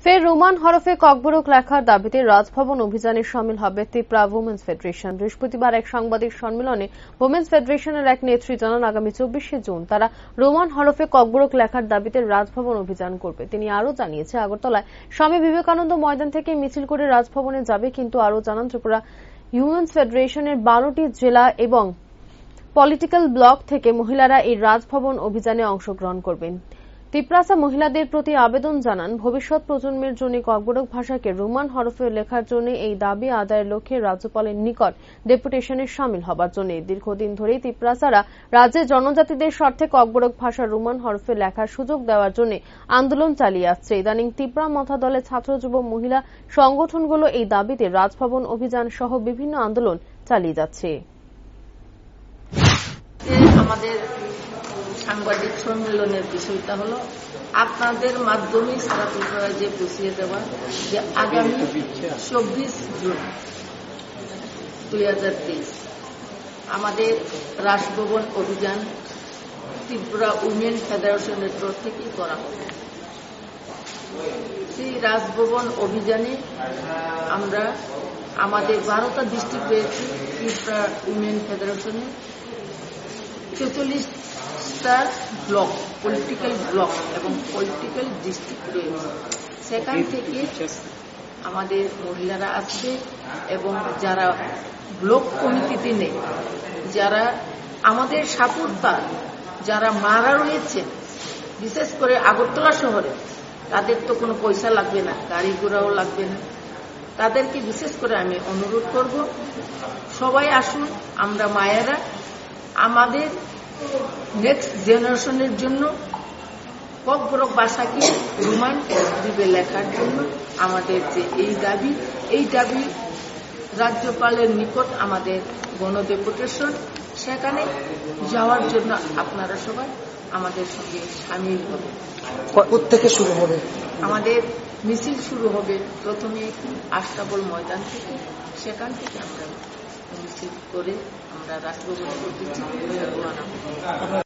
ফের রোমান হরফে ককবরক লেখার দাবিতে রাজভবন অভিযানে সামিল হবে ত্রিপুরা উমেন্স ফেডারেশন। বৃহস্পতিবার এক সাংবাদিক সম্মেলনে উমেন্স ফেডারেশনের এক নেত্রী জানান, আগামী 24শে জুন তারা রোমান হরফে ককবরক লেখার দাবিতে রাজভবন অভিযান করবে। তিনি আরও জানিয়েছে, আগরতলায় স্বামী বিবেকানন্দ ময়দান থেকে মিছিল করে রাজভবনে যাবে। কিন্তু আরও জানান, ত্রিপুরা উমেন্স ফেডারেশনের 12টি জেলা এবং পলিটিক্যাল ব্লক থেকে মহিলারা এই রাজভবন অভিযানে অংশগ্রহণ করবেন। তিপ্রাসা মহিলাদের প্রতি আবেদন জানান, ভবিষ্যৎ প্রজন্মের জন্য ককবরক ভাষাকে রোমান হরফে লেখার জন্য এই দাবি আদায়ের লক্ষ্যে রাজ্যপালের নিকট ডেপুটেশনে সামিল হবার জন্য দীর্ঘদিন ধরেই তিপ্রাসারা রাজ্যের জনজাতিদের স্বার্থে ককবরক ভাষা রোমান হরফে লেখার সুযোগ দেওয়ার জন্য আন্দোলন চালিয়ে আসছে। ইদানিং তিপ্রা মথা দলের ছাত্র যুব মহিলা সংগঠনগুলো এই দাবিতে রাজভবন অভিযান সহ বিভিন্ন আন্দোলন চালিয়ে যাচ্ছে। আমাদের সাংবাদিক সম্মেলনের বিষয়টা হলো আপনাদের মাধ্যমে সারা ত্রিপুরা রাজ্যে পৌঁছিয়ে দেওয়া যে আগামী 24 জুন 2023 আমাদের রাজভবন অভিযান ত্রিপুরা উমেন ফেডারেশনের তরফ থেকেই করা হবে। সেই রাজভবন অভিযানে আমরা আমাদের 12টা ডিস্ট্রিক্ট রয়েছে ত্রিপুরা উমেন ফেডারেশনে, 44টা ব্লক, পলিটিক্যাল ব্লক এবং পলিটিক্যাল ডিস্ট্রিক্ট রয়েছে। সেখান থেকে আমাদের মহিলারা আসবে এবং যারা ব্লক কমিটিতে নেই, যারা আমাদের সাপোর্টার, যারা মারা রয়েছে, বিশেষ করে আগরতলা শহরে, তাদের তো কোনো পয়সা লাগবে না, গাড়ি ঘোড়াও লাগবে না। তাদেরকে বিশেষ করে আমি অনুরোধ করব, সবাই আসুন, আমরা মায়েরা আমাদের নেক্সট জেনারেশনের জন্য ককবরক ভাষাকে রোমান দ্বীপে লেখার জন্য আমাদের যে এই দাবি রাজ্যপালের নিকট আমাদের গণডেপুটেশন, সেখানে যাওয়ার জন্য আপনারা সবাই আমাদের সঙ্গে সামিল হবে। থেকে শুরু হবে আমাদের মিছিল শুরু হবে প্রথমে আস্তাবল ময়দান থেকে, সেখান থেকে আমরা মিছিল করে আমরা রাজভবনে করতে চাই।